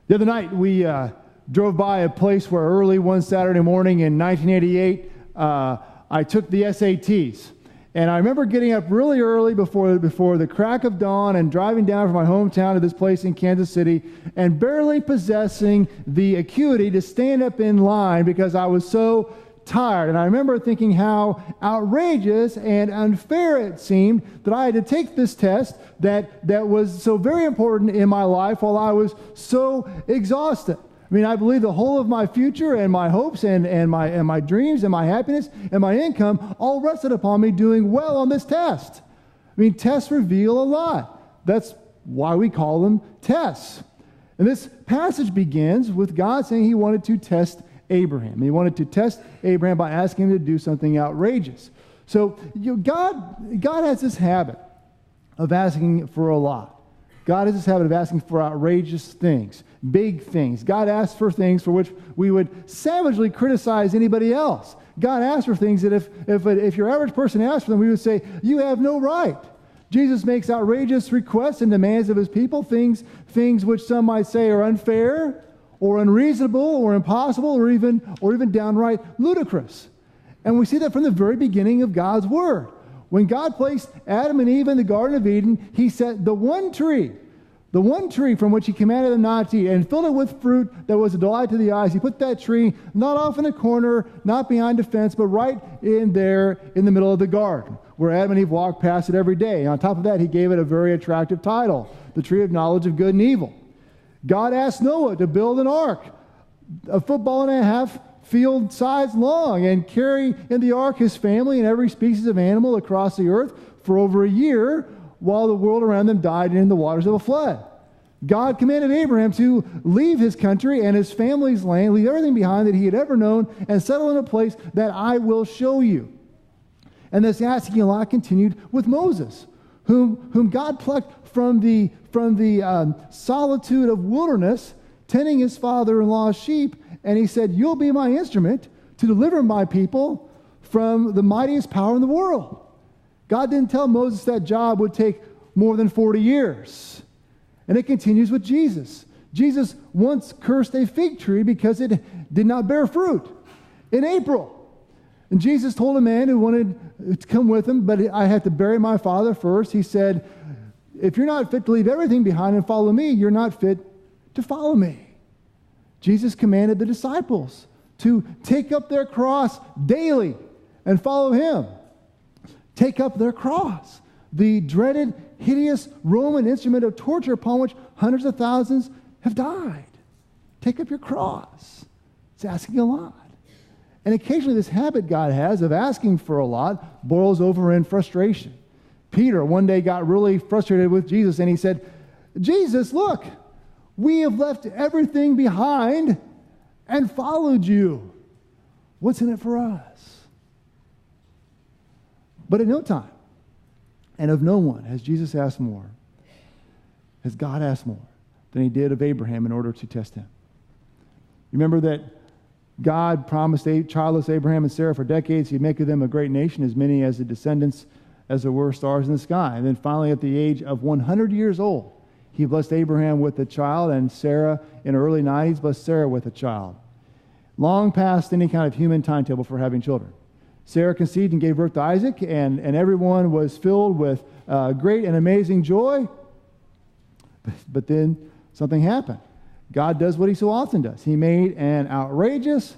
The other night, we drove by a place where early one Saturday morning in 1988, I took the SATs. And I remember getting up really early before the crack of dawn and driving down from my hometown to this place in Kansas City and barely possessing the acuity to stand up in line because I was so tired. And I remember thinking how outrageous and unfair it seemed that I had to take this test that was so very important in my life while I was so exhausted. I mean, I believe the whole of my future and my hopes and my dreams and my happiness and my income all rested upon me doing well on this test. I mean, tests reveal a lot. That's why we call them tests. And this passage begins with God saying he wanted to test Abraham. He wanted to test Abraham by asking him to do something outrageous. So God has this habit of asking for a lot. God has this habit of asking for outrageous things, big things. God asks for things for which we would savagely criticize anybody else. God asks for things that if your average person asked for them, we would say, you have no right. Jesus makes outrageous requests and demands of his people, things which some might say are unfair or unreasonable or impossible or even downright ludicrous. And we see that from the very beginning of God's word. When God placed Adam and Eve in the Garden of Eden, he set the one tree from which he commanded them not to eat, and filled it with fruit that was a delight to the eyes. He put that tree not off in a corner, not behind a fence, but right in there in the middle of the garden, where Adam and Eve walked past it every day. And on top of that, he gave it a very attractive title, the tree of knowledge of good and evil. God asked Noah to build an ark, a football and a half field size long, and carry in the ark his family and every species of animal across the earth for over a year while the world around them died in the waters of a flood. God commanded Abraham to leave his country and his family's land, leave everything behind that he had ever known, and settle in a place that I will show you. And this asking a lot continued with Moses, whom God plucked from the solitude of wilderness, tending his father-in-law's sheep. And he said, you'll be my instrument to deliver my people from the mightiest power in the world. God didn't tell Moses that job would take more than 40 years. And it continues with Jesus. Jesus once cursed a fig tree because it did not bear fruit in April. And Jesus told a man who wanted to come with him, but I have to bury my father first. He said, if you're not fit to leave everything behind and follow me, you're not fit to follow me. Jesus commanded the disciples to take up their cross daily and follow him. Take up their cross, the dreaded, hideous Roman instrument of torture upon which hundreds of thousands have died. Take up your cross. It's asking a lot. And occasionally this habit God has of asking for a lot boils over in frustration. Peter one day got really frustrated with Jesus and he said, Jesus, look, we have left everything behind and followed you. What's in it for us? But at no time and of no one has Jesus asked more, has God asked more than he did of Abraham in order to test him. Remember that God promised childless Abraham and Sarah for decades. He'd make of them a great nation, as many as the descendants as there were stars in the sky. And then finally, at the age of 100 years old, he blessed Abraham with a child, and Sarah, in her early 90s, blessed Sarah with a child. Long past any kind of human timetable for having children. Sarah conceived and gave birth to Isaac, and everyone was filled with great and amazing joy. But then something happened. God does what he so often does. He made an outrageous,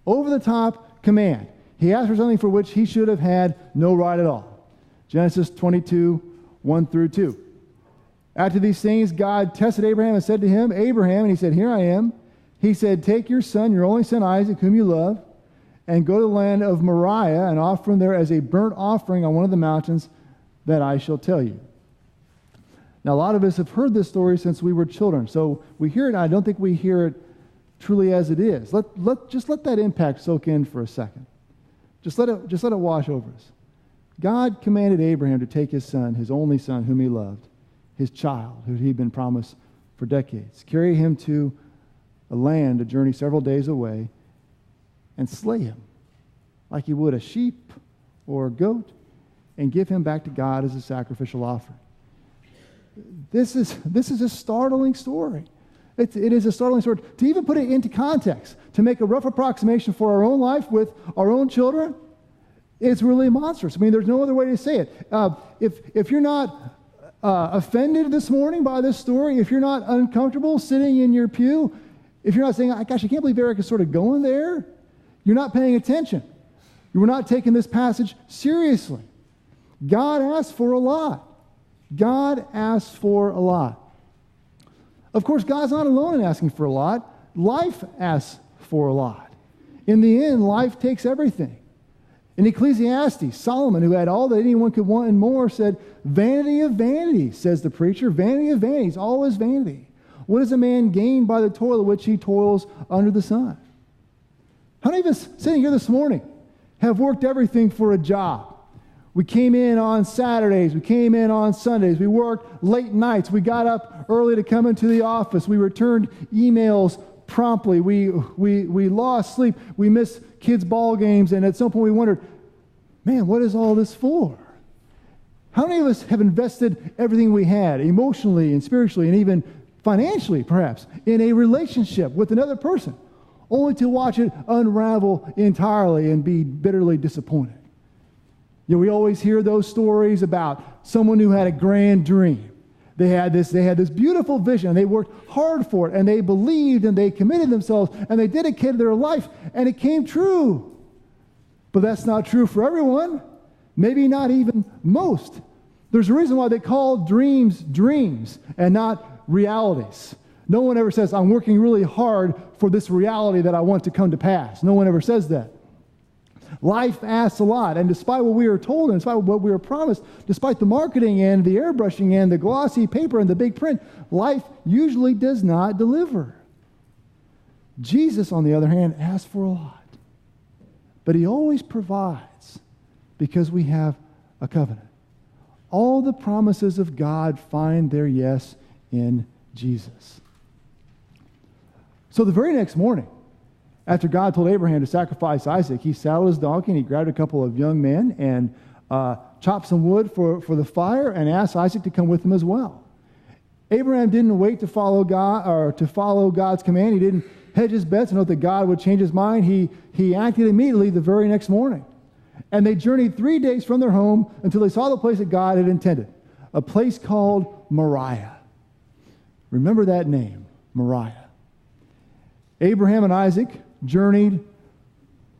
over-the-top command. He asked for something for which he should have had no right at all. Genesis 22, 1 through 2. After these things, God tested Abraham and said to him, Abraham, and he said, here I am. He said, take your son, your only son Isaac, whom you love, and go to the land of Moriah and offer him there as a burnt offering on one of the mountains that I shall tell you. Now, a lot of us have heard this story since we were children, so we hear it, and I don't think we hear it truly as it is. Just let that impact soak in for a second. Just let it wash over us. God commanded Abraham to take his son, his only son, whom he loved, his child, who he'd been promised for decades, carry him to a land, a journey several days away, and slay him like he would a sheep or a goat, and give him back to God as a sacrificial offering. This is a startling story. It is a startling story. To even put it into context, to make a rough approximation for our own life with our own children, it's really monstrous. I mean, there's no other way to say it. If you're not offended this morning by this story, if you're not uncomfortable sitting in your pew, if you're not saying, gosh, I can't believe Eric is sort of going there, you're not paying attention. You're not taking this passage seriously. God asks for a lot. God asks for a lot. Of course, God's not alone in asking for a lot. Life asks for a lot. In the end, life takes everything. In Ecclesiastes, Solomon, who had all that anyone could want and more, said, vanity of vanities, says the preacher, vanity of vanities, all is vanity. What does a man gain by the toil of which he toils under the sun? How many of us sitting here this morning have worked everything for a job? We came in on Saturdays. We came in on Sundays. We worked late nights. We got up early to come into the office. We returned emails promptly. We lost sleep. We missed kids' ball games. And at some point we wondered, man, what is all this for? How many of us have invested everything we had, emotionally and spiritually and even financially, perhaps, in a relationship with another person, only to watch it unravel entirely and be bitterly disappointed? You know, we always hear those stories about someone who had a grand dream. They had this beautiful vision. They worked hard for it, and they believed, and they committed themselves, and they dedicated their life, and it came true. But that's not true for everyone. Maybe not even most. There's a reason why they call dreams dreams and not realities. No one ever says, I'm working really hard for this reality that I want to come to pass. No one ever says that. Life asks a lot, and despite what we are told and despite what we are promised, despite the marketing and the airbrushing and the glossy paper and the big print, life usually does not deliver. Jesus, on the other hand, asks for a lot, but he always provides because we have a covenant. All the promises of God find their yes in Jesus. So the very next morning, after God told Abraham to sacrifice Isaac, he saddled his donkey and he grabbed a couple of young men and chopped some wood for the fire and asked Isaac to come with him as well. Abraham didn't wait to follow God or to follow God's command. He didn't hedge his bets and hope that God would change his mind. He acted immediately the very next morning. And they journeyed 3 days from their home until they saw the place that God had intended, a place called Moriah. Remember that name, Moriah. Abraham and Isaac journeyed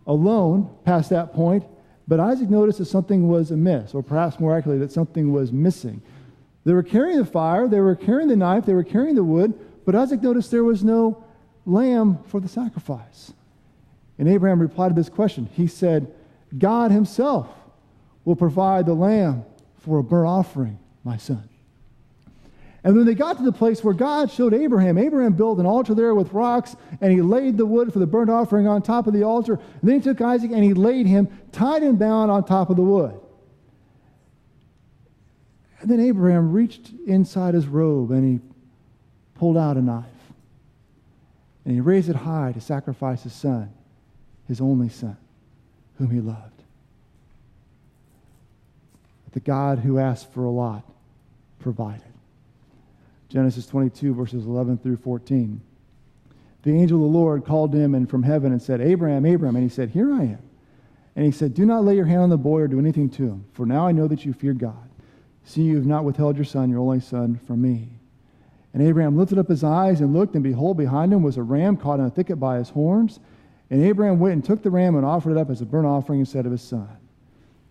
alone past that point, but Isaac noticed that something was amiss, or perhaps more accurately, that something was missing. They were carrying the fire, they were carrying the knife, they were carrying the wood, but Isaac noticed there was no lamb for the sacrifice. And Abraham replied to this question. He said, God himself will provide the lamb for a burnt offering, my son. And when they got to the place where God showed Abraham, Abraham built an altar there with rocks, and he laid the wood for the burnt offering on top of the altar. And then he took Isaac and he laid him, tied him down on top of the wood. And then Abraham reached inside his robe and he pulled out a knife. And he raised it high to sacrifice his son, his only son, whom he loved. But the God who asked for a lot provided. Genesis 22, verses 11 through 14. The angel of the Lord called him and from heaven and said, Abraham, Abraham. And he said, here I am. And he said, do not lay your hand on the boy or do anything to him, for now I know that you fear God. See, you have not withheld your son, your only son, from me. And Abraham lifted up his eyes and looked, and behold, behind him was a ram caught in a thicket by his horns. And Abraham went and took the ram and offered it up as a burnt offering instead of his son.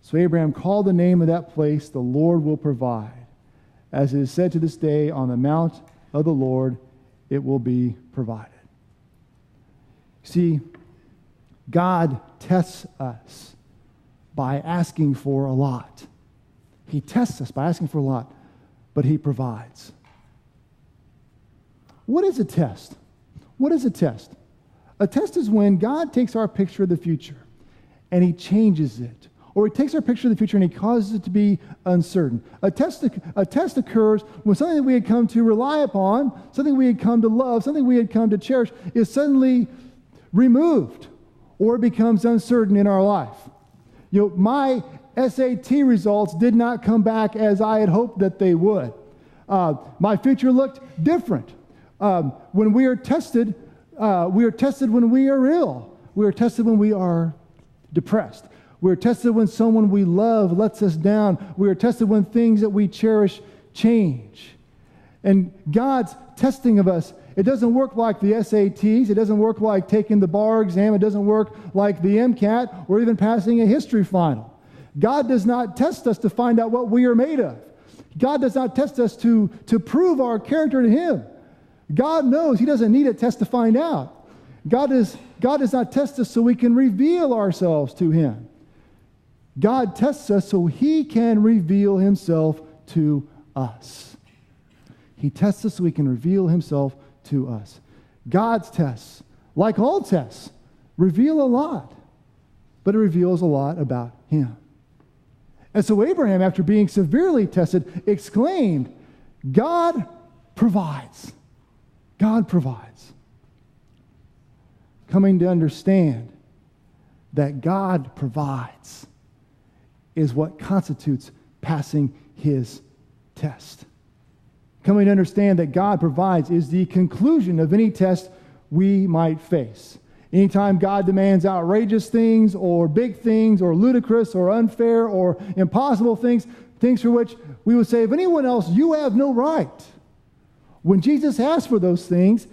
So Abraham called the name of that place, the Lord will provide. As it is said to this day, on the mount of the Lord it will be provided. See, God tests us by asking for a lot. He tests us by asking for a lot, but he provides. What is a test? What is a test? A test is when God takes our picture of the future and he changes it. Or he takes our picture of the future and he causes it to be uncertain. A test occurs when something that we had come to rely upon, something we had come to love, something we had come to cherish, is suddenly removed or it becomes uncertain in our life. You know, my SAT results did not come back as I had hoped that they would. My future looked different. When we are tested when we are ill. We are tested when we are depressed. We are tested when someone we love lets us down. We are tested when things that we cherish change. And God's testing of us, it doesn't work like the SATs. It doesn't work like taking the bar exam. It doesn't work like the MCAT or even passing a history final. God does not test us to find out what we are made of. God does not test us to prove our character to Him. God knows. He doesn't need a test to find out. God does not test us so we can reveal ourselves to Him. God tests us so He can reveal Himself to us. He tests us so He can reveal Himself to us. God's tests, like all tests, reveal a lot, but it reveals a lot about Him. And so Abraham, after being severely tested, exclaimed, God provides. God provides. Coming to understand that God provides is what constitutes passing His test. Coming to understand that God provides is the conclusion of any test we might face. Anytime God demands outrageous things or big things or ludicrous or unfair or impossible things for which we would say, of anyone else, you have no right. When Jesus asks for those things,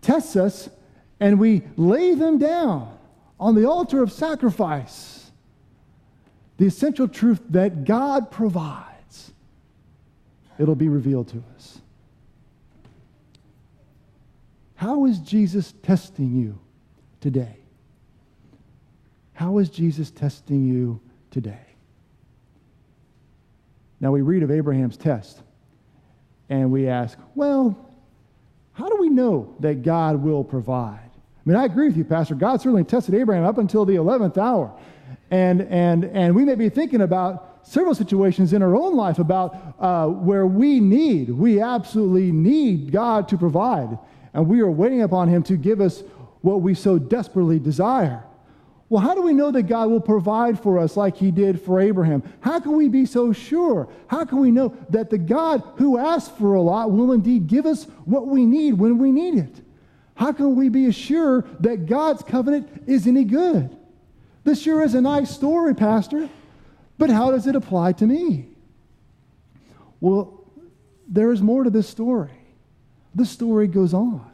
tests us, and we lay them down on the altar of sacrifice, the essential truth that God provides, it'll be revealed to us. How is Jesus testing you today? How is Jesus testing you today? Now we read of Abraham's test and we ask, well, how do we know that God will provide? I mean, I agree with you, Pastor. God certainly tested Abraham up until the 11th hour. And we may be thinking about several situations in our own life about where we absolutely need God to provide. And we are waiting upon Him to give us what we so desperately desire. Well, how do we know that God will provide for us like He did for Abraham? How can we be so sure? How can we know that the God who asks for a lot will indeed give us what we need when we need it? How can we be assured that God's covenant is any good? This sure is a nice story, Pastor, but how does it apply to me? Well, there is more to this story. This story goes on.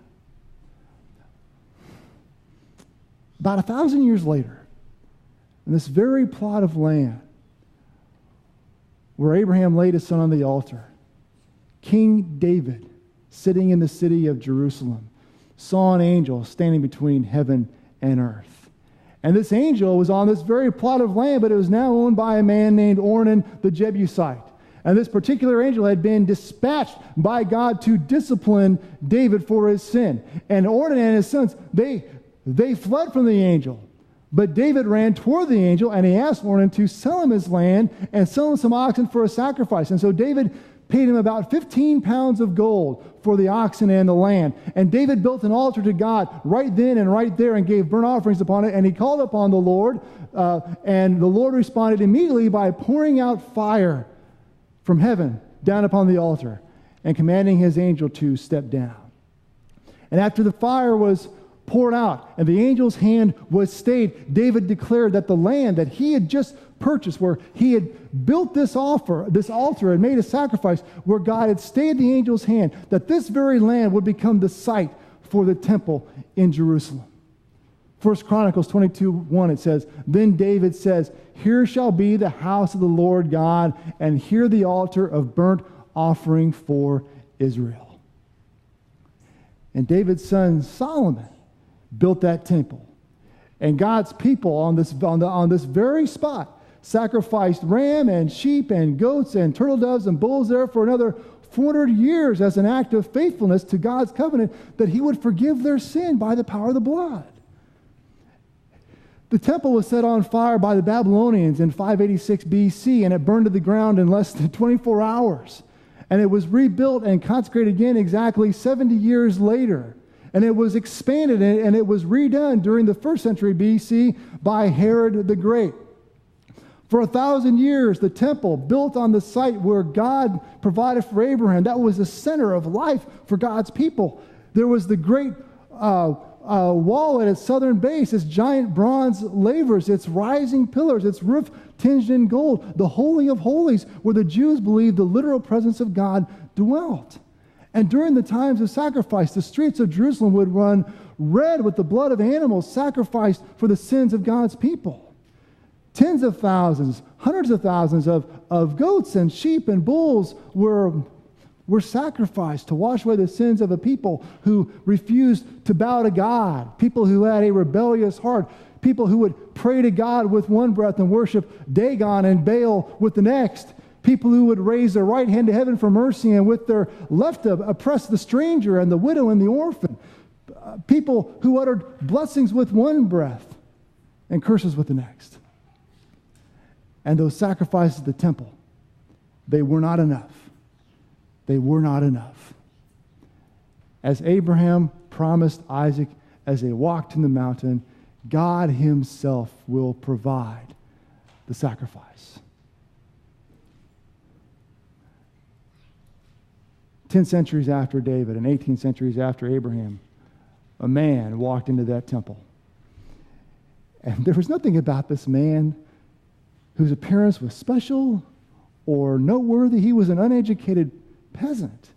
About 1,000 years later, in this very plot of land where Abraham laid his son on the altar, King David, sitting in the city of Jerusalem, saw an angel standing between heaven and earth. And this angel was on this very plot of land, but it was now owned by a man named Ornan the Jebusite. And this particular angel had been dispatched by God to discipline David for his sin. And Ornan and his sons, they fled from the angel. But David ran toward the angel, and he asked Ornan to sell him his land and sell him some oxen for a sacrifice. And so David paid him about 15 pounds of gold for the oxen and the land. And David built an altar to God right then and right there and gave burnt offerings upon it. And he called upon the Lord, and the Lord responded immediately by pouring out fire from heaven down upon the altar and commanding His angel to step down. And after the fire was poured out and the angel's hand was stayed, David declared that the land that he had just purchased, where he had built this altar and made a sacrifice, where God had stayed the angel's hand, that this very land would become the site for the temple in Jerusalem. 1 Chronicles 22:1, it says, Then David says, Here shall be the house of the Lord God, and here the altar of burnt offering for Israel. And David's son Solomon built that temple. And God's people on this very spot sacrificed ram and sheep and goats and turtle doves and bulls there for another 400 years as an act of faithfulness to God's covenant that He would forgive their sin by the power of the blood. The temple was set on fire by the Babylonians in 586 BC, and it burned to the ground in less than 24 hours. And it was rebuilt and consecrated again exactly 70 years later. And it was expanded and it was redone during the 1st century BC by Herod the Great. For 1,000 years, the temple built on the site where God provided for Abraham, that was the center of life for God's people. There was the great wall at its southern base, its giant bronze lavers, its rising pillars, its roof tinged in gold, the Holy of Holies, where the Jews believed the literal presence of God dwelt. And during the times of sacrifice, the streets of Jerusalem would run red with the blood of animals sacrificed for the sins of God's people. Tens of thousands, hundreds of thousands of goats and sheep and bulls were sacrificed to wash away the sins of a people who refused to bow to God, people who had a rebellious heart, people who would pray to God with one breath and worship Dagon and Baal with the next, people who would raise their right hand to heaven for mercy and with their left oppress the stranger and the widow and the orphan, people who uttered blessings with one breath and curses with the next. And those sacrifices at the temple, they were not enough. They were not enough. As Abraham promised Isaac as they walked in the mountain, God himself will provide the sacrifice. 10 centuries after David and 18 centuries after Abraham, a man walked into that temple. And there was nothing about this man whose appearance was special or noteworthy. He was an uneducated peasant.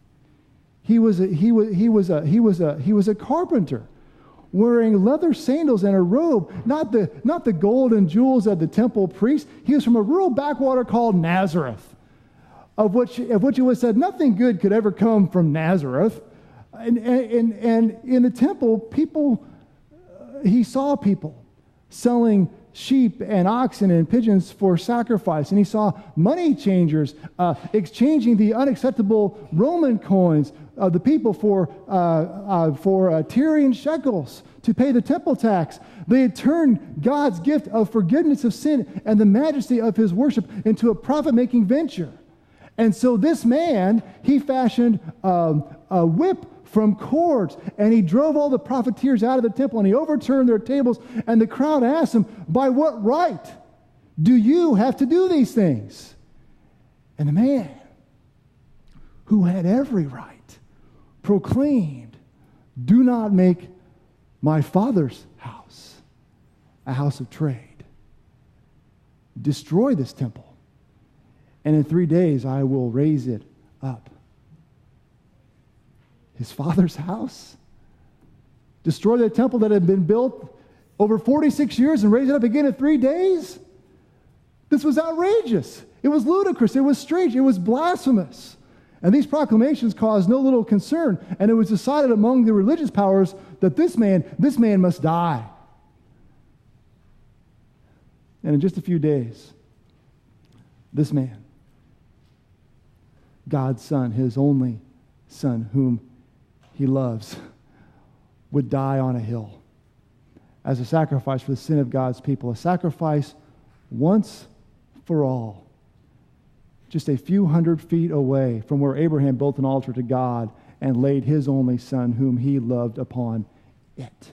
He was a carpenter wearing leather sandals and a robe, not the gold and jewels of the temple priest. He was from a rural backwater called Nazareth, of which it was said nothing good could ever come from Nazareth. And in the temple, he saw people selling sheep and oxen and pigeons for sacrifice. And he saw money changers exchanging the unacceptable Roman coins of the people for Tyrian shekels to pay the temple tax. They had turned God's gift of forgiveness of sin and the majesty of his worship into a profit-making venture. And so this man, he fashioned a whip from cords, and he drove all the profiteers out of the temple, and he overturned their tables, and the crowd asked him, by what right do you have to do these things? And the man, who had every right, proclaimed, do not make my Father's house a house of trade. Destroy this temple, and in 3 days I will raise it up. His Father's house? Destroy the temple that had been built over 46 years and raise it up again in 3 days? This was outrageous. It was ludicrous. It was strange. It was blasphemous. And these proclamations caused no little concern, and it was decided among the religious powers that this man must die. And in just a few days, this man, God's Son, his only Son, whom he loves, would die on a hill as a sacrifice for the sin of God's people, a sacrifice once for all, just a few hundred feet away from where Abraham built an altar to God and laid his only Son, whom he loved, upon it.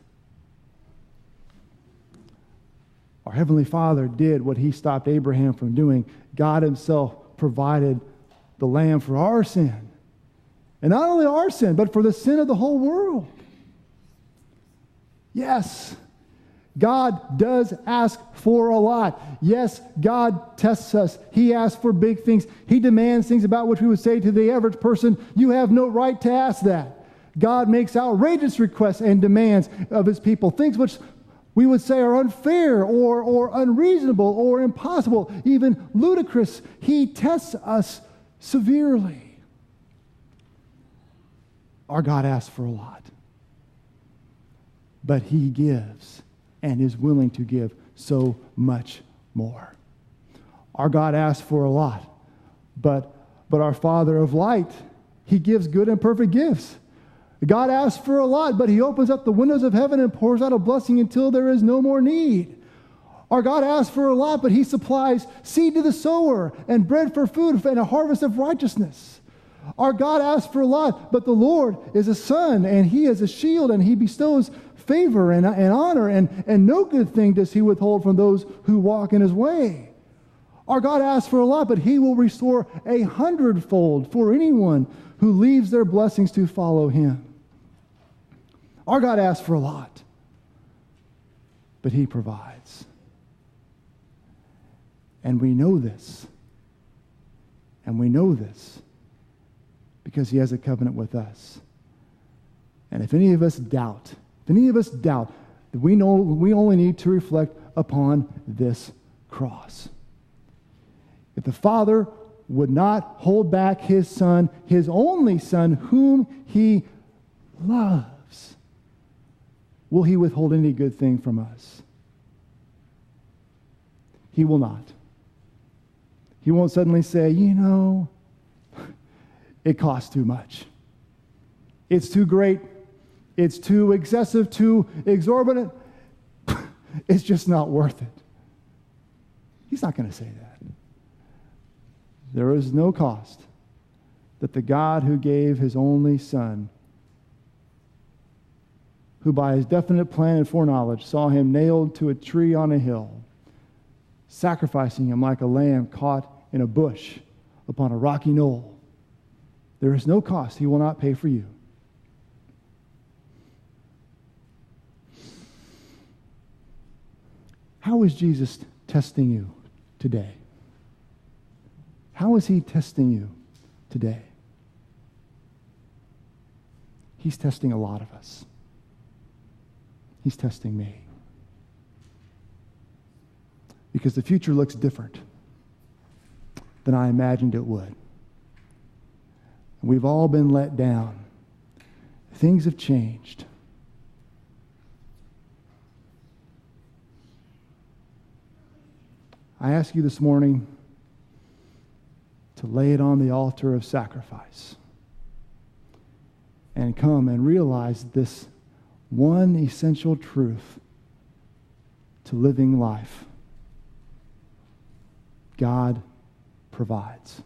Our Heavenly Father did what he stopped Abraham from doing. God himself provided the lamb for our sin. And not only our sin, but for the sin of the whole world. Yes, God does ask for a lot. Yes, God tests us. He asks for big things. He demands things about which we would say to the average person, you have no right to ask that. God makes outrageous requests and demands of his people, things which we would say are unfair or unreasonable or impossible, even ludicrous. He tests us severely. Our God asks for a lot. But he gives and is willing to give so much more. Our God asks for a lot. But our Father of light, he gives good and perfect gifts. God asks for a lot, but he opens up the windows of heaven and pours out a blessing until there is no more need. Our God asks for a lot, but he supplies seed to the sower and bread for food and a harvest of righteousness. Our God asks for a lot, but the Lord is a sun, and he is a shield, and he bestows favor and honor, and no good thing does he withhold from those who walk in his way. Our God asks for a lot, but he will restore 100-fold for anyone who leaves their blessings to follow him. Our God asks for a lot, but he provides. And we know this. And we know this because he has a covenant with us. And if any of us doubt, that we know we only need to reflect upon this cross. If the Father would not hold back his Son, his only Son, whom he loves, will he withhold any good thing from us? He will not. He won't suddenly say, it costs too much. It's too great. It's too excessive, too exorbitant. It's just not worth it. He's not going to say that. There is no cost that the God who gave his only Son, who by his definite plan and foreknowledge saw him nailed to a tree on a hill, sacrificing him like a lamb caught in a bush upon a rocky knoll. There is no cost he will not pay for you. How is Jesus testing you today? How is he testing you today? He's testing a lot of us. He's testing me. Because the future looks different than I imagined it would. We've all been let down. Things have changed. I ask you this morning to lay it on the altar of sacrifice and come and realize this one essential truth to living life. God provides.